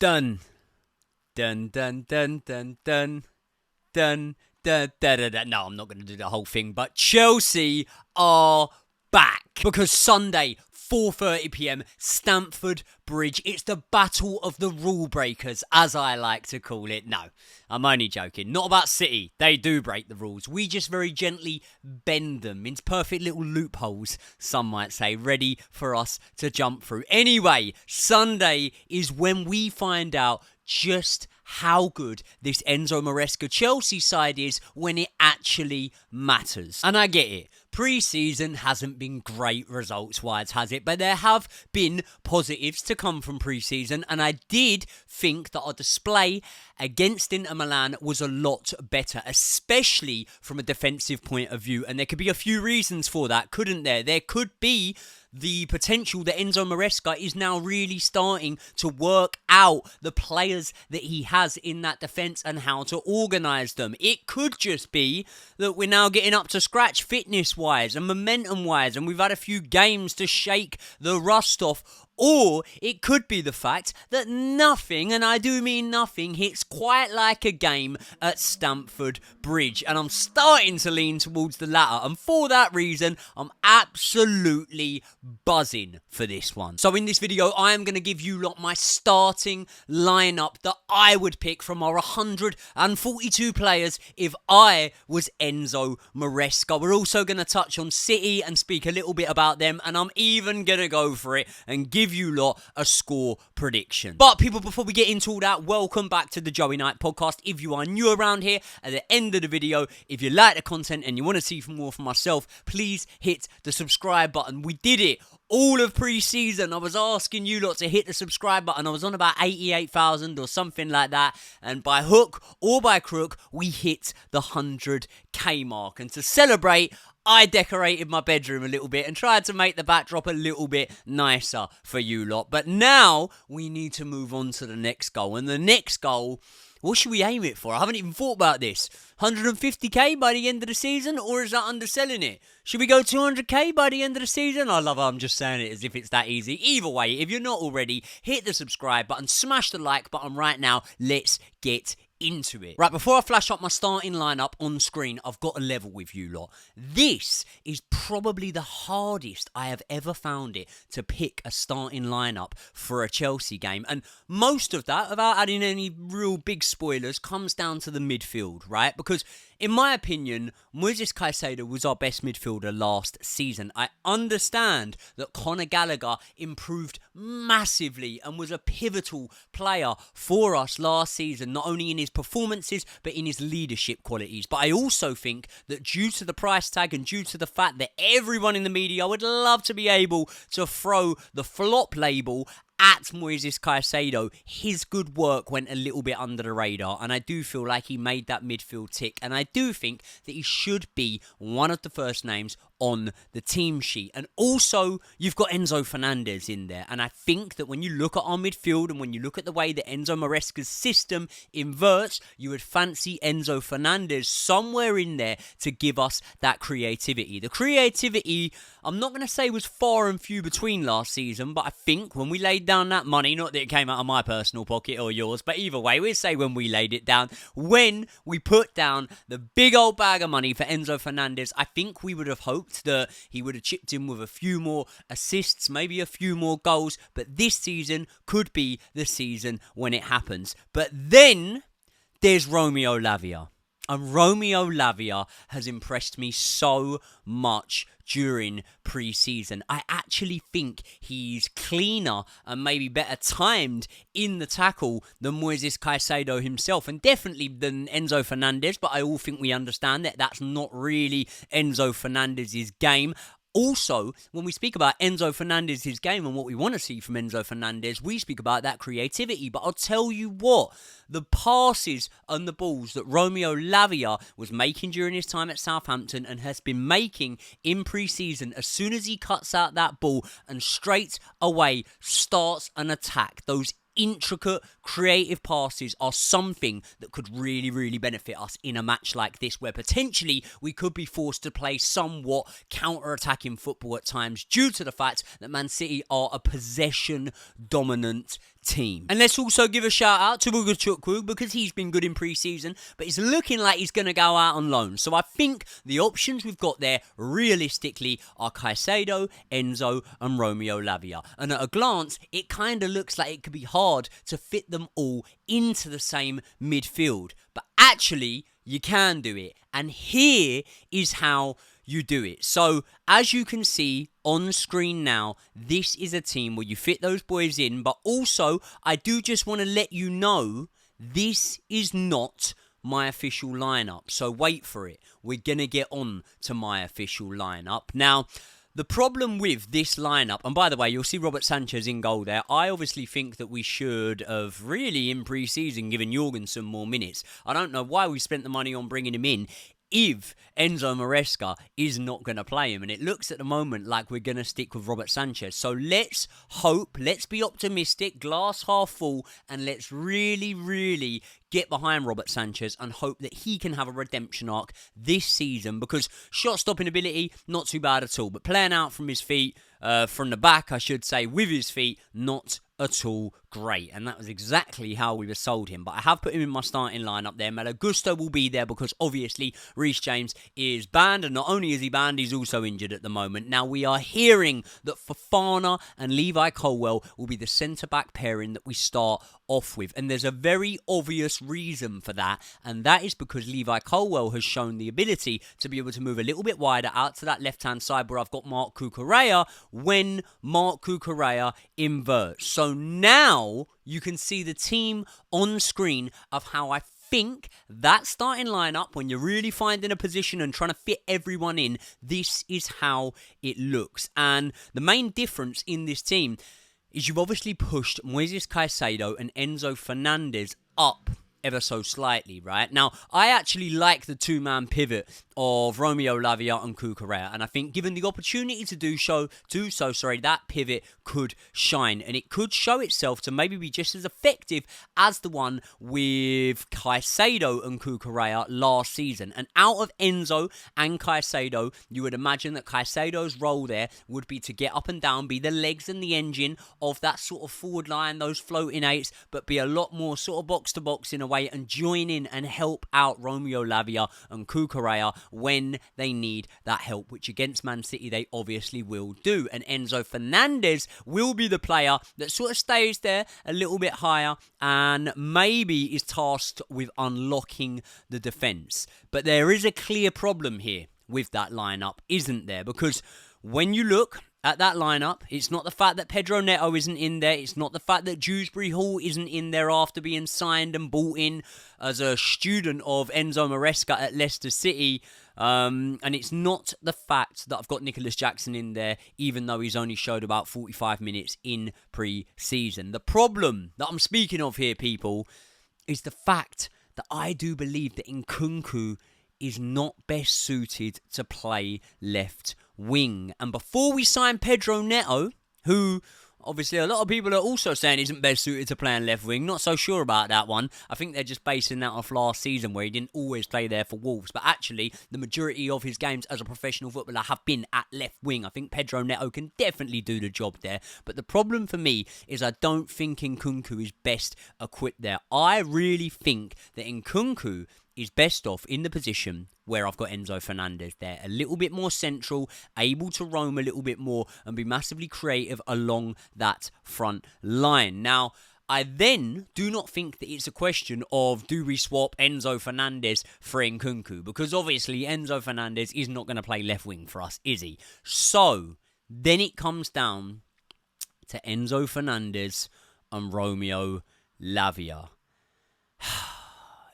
Dun. Dun, dun, dun, dun, dun. Dun, dun, dun, dun, dun. No, I'm not going to do the whole thing, but Chelsea are back. Because Sunday, 4:30pm, Stamford Bridge. It's the battle of the rule breakers, as I like to call it. No, I'm only joking. Not about City. They do break the rules. We just very gently bend them into perfect little loopholes, some might say, ready for us to jump through. Anyway, Sunday is when we find out just how good this Enzo Maresca Chelsea side is when it actually matters. And I get it. Pre-season hasn't been great results-wise, has it? But there have been positives to come from pre-season, and I did think that our display against Inter Milan was a lot better, especially from a defensive point of view. And there could be a few reasons for that, couldn't there? There could be the potential that Enzo Maresca is now really starting to work out the players that he has in that defence and how to organise them. It could just be that we're now getting up to scratch fitness-wise and momentum-wise, and we've had a few games to shake the rust off. Or it could be the fact that nothing, and I do mean nothing, hits quite like a game at Stamford Bridge. And I'm starting to lean towards the latter. And for that reason, I'm absolutely buzzing for this one. So in this video, I am going to give you lot my starting lineup that I would pick from our 142 players if I was Enzo Maresca. We're also going to touch on City and speak a little bit about them. And I'm even going to go for it and give you lot a score prediction. But people, before we get into all that, welcome back to the Joey Knight podcast. If you are new around here, at the end of the video, if you like the content and you want to see more from myself, please hit the subscribe button. We did it all of pre-season. I was asking you lot to hit the subscribe button. I was on about 88,000 or something like that. And by hook or by crook, we hit the 100k mark. And to celebrate, I decorated my bedroom a little bit and tried to make the backdrop a little bit nicer for you lot. But now we need to move on to the next goal. And the next goal, what should we aim it for? I haven't even thought about this. 150k by the end of the season, or is that underselling it? Should we go 200k by the end of the season? I love how I'm just saying it as if it's that easy. Either way, if you're not already, hit the subscribe button, smash the like button right now. Let's get into it. Right, before I flash up my starting lineup on screen, I've got a level with you lot. This is probably the hardest I have ever found it to pick a starting lineup for a Chelsea game. And most of that, without adding any real big spoilers, comes down to the midfield, right? Because in my opinion, Moises Caicedo was our best midfielder last season. I understand that Conor Gallagher improved massively and was a pivotal player for us last season, not only in his performances, but in his leadership qualities. But I also think that due to the price tag and due to the fact that everyone in the media would love to be able to throw the flop label at Moises Caicedo, his good work went a little bit under the radar, and I do feel like he made that midfield tick, and I do think that he should be one of the first names on the team sheet. And also, you've got Enzo Fernandez in there, and I think that when you look at our midfield and when you look at the way that Enzo Maresca's system inverts, you would fancy Enzo Fernandez somewhere in there to give us that creativity. The creativity, I'm not going to say was far and few between last season, but I think when we laid down that money, not that it came out of my personal pocket or yours, but either way, we'll say when we laid it down, when we put down the big old bag of money for Enzo Fernandez, I think we would have hoped that he would have chipped in with a few more assists, maybe a few more goals, but this season could be the season when it happens. But then there's Romeo Lavia. And Romeo Lavia has impressed me so much during pre-season. I actually think he's cleaner and maybe better timed in the tackle than Moises Caicedo himself, and definitely than Enzo Fernandez, but I all think we understand that that's not really Enzo Fernandez's game. Also, when we speak about Enzo Fernandez's game and what we want to see from Enzo Fernandez, we speak about that creativity. But I'll tell you what, the passes and the balls that Romeo Lavia was making during his time at Southampton and has been making in pre-season, as soon as he cuts out that ball and straight away starts an attack, those intricate, creative passes are something that could really, really benefit us in a match like this, where potentially we could be forced to play somewhat counter-attacking football at times due to the fact that Man City are a possession-dominant team. And let's also give a shout out to Cucurella because he's been good in pre-season, but it's looking like he's going to go out on loan. So I think the options we've got there realistically are Caicedo, Enzo and Romeo Lavia. And at a glance, it kind of looks like it could be hard to fit them all into the same midfield. But actually, you can do it. And here is how you do it. So, as you can see on screen now, this is a team where you fit those boys in, but also, I do just want to let you know, this is not my official lineup. So, wait for it. We're going to get on to my official lineup. Now, the problem with this lineup, and by the way, you'll see Robert Sanchez in goal there. I obviously think that we should have really, in pre-season, given Jorgensen more minutes. I don't know why we spent the money on bringing him in if Enzo Maresca is not going to play him. And it looks at the moment like we're going to stick with Robert Sanchez. So let's hope, let's be optimistic, glass half full, and let's really, really get behind Robert Sanchez and hope that he can have a redemption arc this season, because shot-stopping ability, not too bad at all. But playing out from his feet, from the back, I should say, with his feet, not at all great. And that was exactly how we were sold him. But I have put him in my starting lineup there. Malo Gusto will be there because obviously Reece James is banned, and not only is he banned, he's also injured at the moment. Now we are hearing that Fofana and Levi Colwill will be the centre-back pairing that we start off with. And there's a very obvious reason for that, and that is because Levi Colwill has shown the ability to be able to move a little bit wider out to that left-hand side where I've got Marc Cucurella when Marc Cucurella inverts. So now you can see the team on screen of how I think that starting lineup, when you're really finding a position and trying to fit everyone in, this is how it looks. And the main difference in this team is you've obviously pushed Moises Caicedo and Enzo Fernandez up ever so slightly, right? Now, I actually like the two-man pivot of Romeo Lavia and Cucurella, and I think given the opportunity to do so, that pivot could shine, and it could show itself to maybe be just as effective as the one with Caicedo and Cucurella last season. And out of Enzo and Caicedo, you would imagine that Caicedo's role there would be to get up and down, be the legs and the engine of that sort of forward line, those floating eights, but be a lot more sort of box-to-box in a way and join in and help out Romeo Lavia and Cucurella when they need that help, which against Man City they obviously will do. And Enzo Fernandez will be the player that sort of stays there a little bit higher and maybe is tasked with unlocking the defence. But there is a clear problem here with that lineup, isn't there? Because when you look at that lineup, it's not the fact that Pedro Neto isn't in there. It's not the fact that Dewsbury Hall isn't in there after being signed and bought in as a student of Enzo Maresca at Leicester City. And it's not the fact that I've got Nicholas Jackson in there, even though he's only showed about 45 minutes in pre-season. The problem that I'm speaking of here, people, is the fact that I do believe that Nkunku is not best suited to play left wing. And before we sign Pedro Neto, who obviously a lot of people are also saying isn't best suited to playing left wing, not so sure about that one. I think they're just basing that off last season where he didn't always play there for Wolves. But actually, the majority of his games as a professional footballer have been at left wing. I think Pedro Neto can definitely do the job there. But the problem for me is I don't think Nkunku is best equipped there. I really think that Nkunku is best off in the position where I've got Enzo Fernandez there. A little bit more central, able to roam a little bit more and be massively creative along that front line. Now, I then do not think that it's a question of do we swap Enzo Fernandez for Nkunku, because obviously Enzo Fernandez is not going to play left wing for us, is he? So, then it comes down to Enzo Fernandez and Romeo Lavia.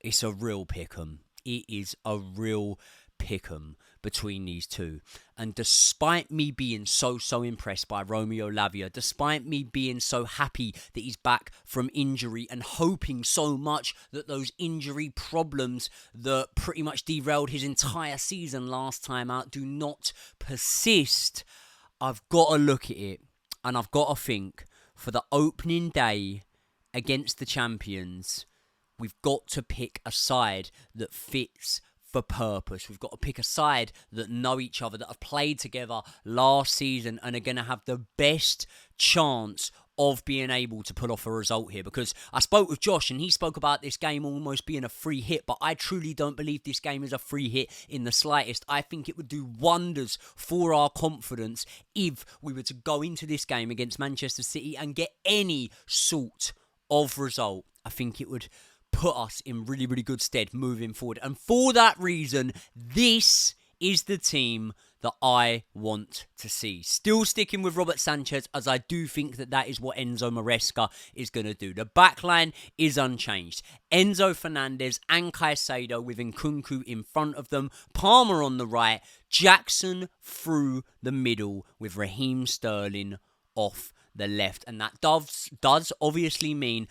It's a real pick'em. It is a real pick'em between these two. And despite me being so impressed by Romeo Lavia, despite me being so happy that he's back from injury and hoping so much that those injury problems that pretty much derailed his entire season last time out do not persist, I've got to look at it and I've got to think for the opening day against the champions, we've got to pick a side that fits for purpose. We've got to pick a side that know each other, that have played together last season and are going to have the best chance of being able to pull off a result here, because I spoke with Josh and he spoke about this game almost being a free hit, but I truly don't believe this game is a free hit in the slightest. I think it would do wonders for our confidence if we were to go into this game against Manchester City and get any sort of result. I think it would put us in really, really good stead moving forward. And for that reason, this is the team that I want to see. Still sticking with Robert Sanchez, as I do think that is what Enzo Maresca is going to do. The backline is unchanged. Enzo Fernandez and Caicedo with Nkunku in front of them. Palmer on the right. Jackson through the middle with Raheem Sterling off the left. And that does obviously mean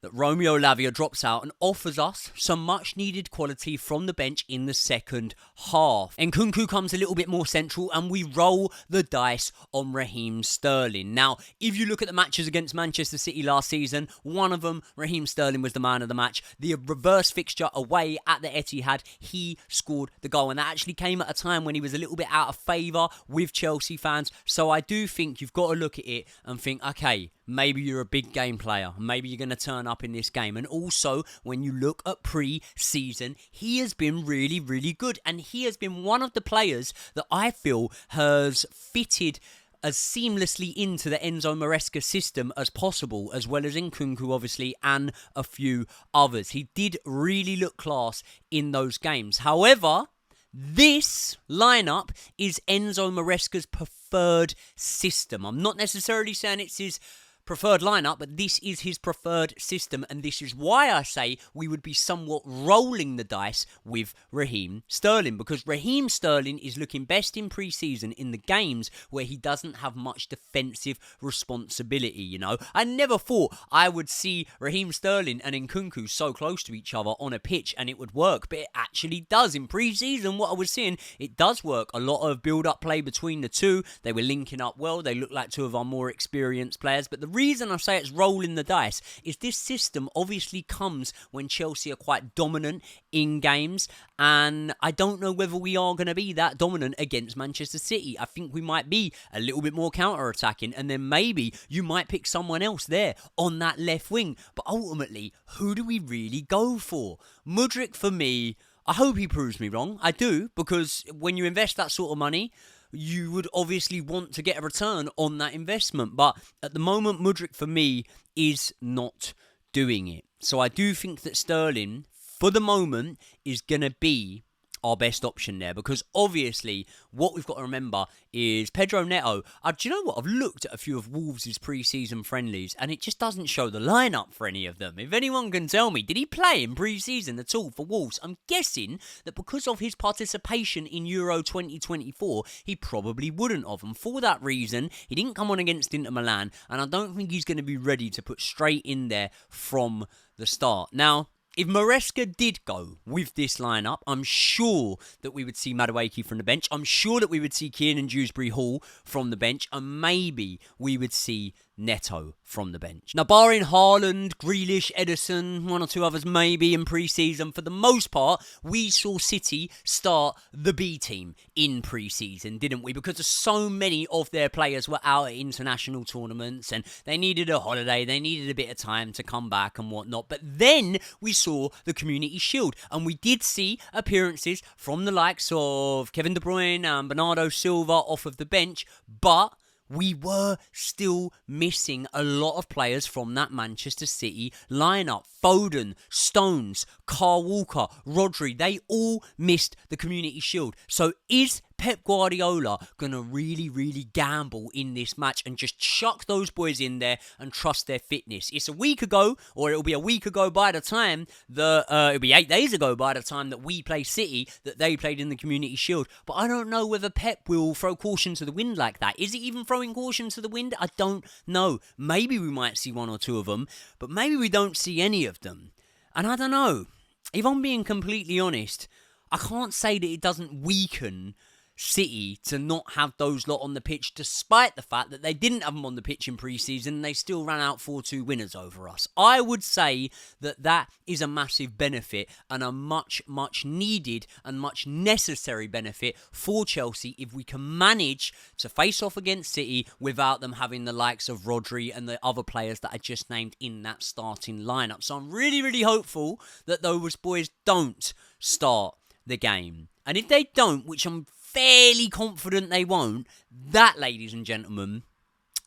that Romeo Lavia drops out and offers us some much needed quality from the bench in the second half. Nkunku comes a little bit more central and we roll the dice on Raheem Sterling. Now, if you look at the matches against Manchester City last season, one of them, Raheem Sterling was the man of the match. The reverse fixture away at the Etihad, he scored the goal, and that actually came at a time when he was a little bit out of favour with Chelsea fans. So I do think you've got to look at it and think, okay, maybe you're a big game player. Maybe you're going to turn up in this game. And also, when you look at pre-season, he has been really, really good. And he has been one of the players that I feel has fitted as seamlessly into the Enzo Maresca system as possible, as well as Nkunku, obviously, and a few others. He did really look class in those games. However, this lineup is Enzo Maresca's preferred system. I'm not necessarily saying it's his preferred lineup, but this is his preferred system, and this is why I say we would be somewhat rolling the dice with Raheem Sterling, because Raheem Sterling is looking best in pre-season in the games where he doesn't have much defensive responsibility, you know. I never thought I would see Raheem Sterling and Nkunku so close to each other on a pitch and it would work, but it actually does. In pre-season, what I was seeing, it does work. A lot of build-up play between the two. They were linking up well. They look like two of our more experienced players, but the reason I say it's rolling the dice is this system obviously comes when Chelsea are quite dominant in games, and I don't know whether we are going to be that dominant against Manchester City. I think we might be a little bit more counter-attacking, and then maybe you might pick someone else there on that left wing. But ultimately, who do we really go for? Mudryk, for me, I hope he proves me wrong. I do, because when you invest that sort of money, you would obviously want to get a return on that investment. But at the moment, Mudryk, for me, is not doing it. So I do think that Sterling, for the moment, is going to be our best option there, because obviously what we've got to remember is Pedro Neto. Do you know what? I've looked at a few of Wolves' pre-season friendlies and it just doesn't show the lineup for any of them. If anyone can tell me, did he play in pre-season at all for Wolves? I'm guessing that because of his participation in Euro 2024, he probably wouldn't have. And for that reason, he didn't come on against Inter Milan, and I don't think he's going to be ready to put straight in there from the start. Now, if Maresca did go with this lineup, I'm sure that we would see Madueke from the bench. I'm sure that we would see Kiernan Dewsbury-Hall from the bench. And maybe we would see Neto from the bench. Now, barring Haaland, Grealish, Ederson, one or two others maybe in pre-season, for the most part, we saw City start the B team in pre-season, didn't we? Because so many of their players were out at international tournaments and they needed a holiday, they needed a bit of time to come back and whatnot. But then we saw the Community Shield, and we did see appearances from the likes of Kevin De Bruyne and Bernardo Silva off of the bench, but we were still missing a lot of players from that Manchester City lineup. Foden, Stones, Kyle Walker, Rodri, they all missed the Community Shield. So is Pep Guardiola going to really, really gamble in this match and just chuck those boys in there and trust their fitness? It's a week ago, or it'll be a week ago by the time it'll be 8 days ago by the time that we play City, that they played in the Community Shield. But I don't know whether Pep will throw caution to the wind like that. Is he even throwing caution to the wind? I don't know. Maybe we might see one or two of them, but maybe we don't see any of them. And I don't know. If I'm being completely honest, I can't say that it doesn't weaken City to not have those lot on the pitch, despite the fact that they didn't have them on the pitch in pre-season and they still ran out 4-2 winners over us. I would say that is a massive benefit and a much needed and much necessary benefit for Chelsea if we can manage to face off against City without them having the likes of Rodri and the other players that I just named in that starting lineup. So I'm really hopeful that those boys don't start the game. And if they don't, which I'm fairly confident they won't, that, ladies and gentlemen,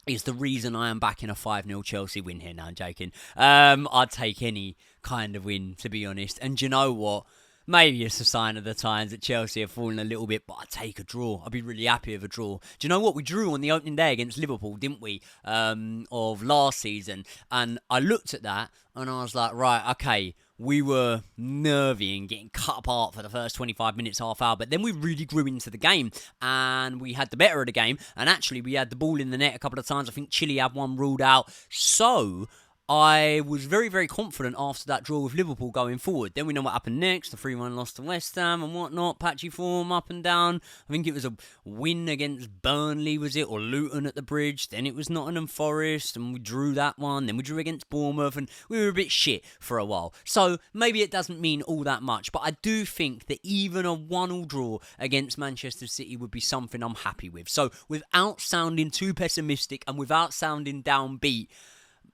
is the reason I am backing a 5-0 Chelsea win here. Now, I'm joking. I'd take any kind of win, to be honest. And do you know what? Maybe it's a sign of the times that Chelsea have fallen a little bit, but I'd take a draw. I'd be really happy with a draw. Do you know what? We drew on the opening day against Liverpool, didn't we? Of last season. And I looked at that and I was like, right, okay, we were nervy and getting cut apart for the first 25 minutes, half hour, but then we really grew into the game and we had the better of the game, and actually we had the ball in the net a couple of times. I think Chile had one ruled out. So I was very confident after that draw with Liverpool going forward. Then we know what happened next. The 3-1 loss to West Ham and whatnot. Patchy form up and down. I think it was a win against Burnley, was it? Or Luton at the Bridge. Then it was Nottingham Forest and we drew that one. Then we drew against Bournemouth and we were a bit shit for a while. So maybe it doesn't mean all that much. But I do think that even a 1-1 draw against Manchester City would be something I'm happy with. So without sounding too pessimistic and without sounding downbeat,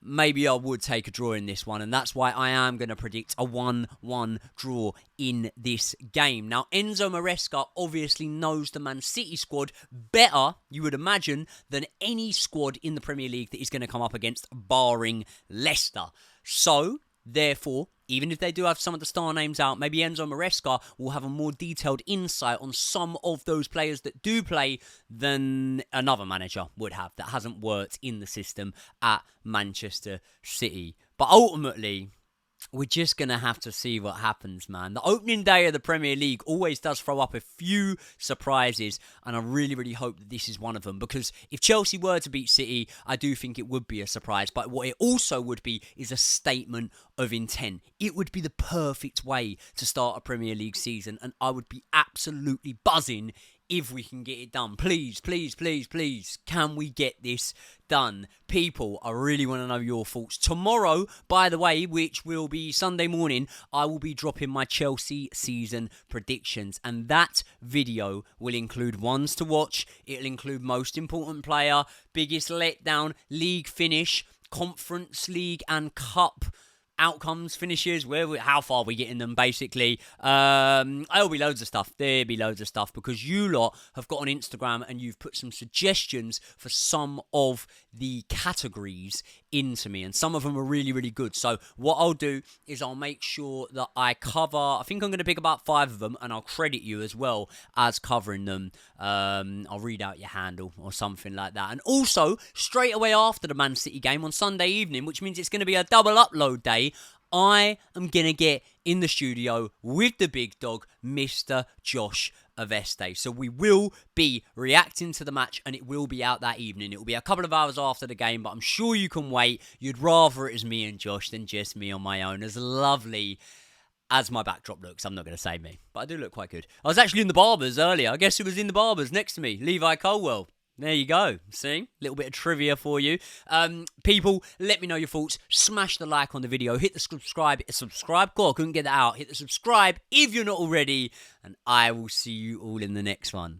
maybe I would take a draw in this one, and that's why I am going to predict a 1-1 draw in this game. Now, Enzo Maresca obviously knows the Man City squad better, you would imagine, than any squad in the Premier League that he's going to come up against, barring Leicester. So, therefore, even if they do have some of the star names out, maybe Enzo Maresca will have a more detailed insight on some of those players that do play than another manager would have that hasn't worked in the system at Manchester City. But ultimately, we're just going to have to see what happens, man. The opening day of the Premier League always does throw up a few surprises, and I really hope that this is one of them, because if Chelsea were to beat City, I do think it would be a surprise, but what it also would be is a statement of intent. It would be the perfect way to start a Premier League season, and I would be absolutely buzzing if we can get it done. Please, can we get this done? People, I really want to know your thoughts. Tomorrow, by the way, which will be Sunday morning, I will be dropping my Chelsea season predictions, and that video will include ones to watch. It'll include most important player, biggest letdown, league finish, Conference League and Cup outcomes, finishes, how far we get in them, basically. There'll be loads of stuff. There'll be loads of stuff because you lot have got on Instagram and you've put some suggestions for some of the categories into me, and some of them are really good. So what I'll do is I'll make sure that I cover, I think I'm going to pick about 5 of them, and I'll credit you as well as covering them. I'll read out your handle or something like that. And also, straight away after the Man City game on Sunday evening, which means it's going to be a double upload day, I am going to get in the studio with the big dog, Mr. Josh Aveste. So we will be reacting to the match, and it will be out that evening. It will be a couple of hours after the game, but I'm sure you can wait. You'd rather it as me and Josh than just me on my own. As lovely as my backdrop looks, I'm not going to say me, but I do look quite good. I was actually in the Barbers earlier. I guess it was in the Barbers next to me, Levi Colwell. There you go. See? A little bit of trivia for you. People, let me know your thoughts. Smash the like on the video. Hit the subscribe. God, I couldn't get that out. Hit the subscribe if you're not already. And I will see you all in the next one.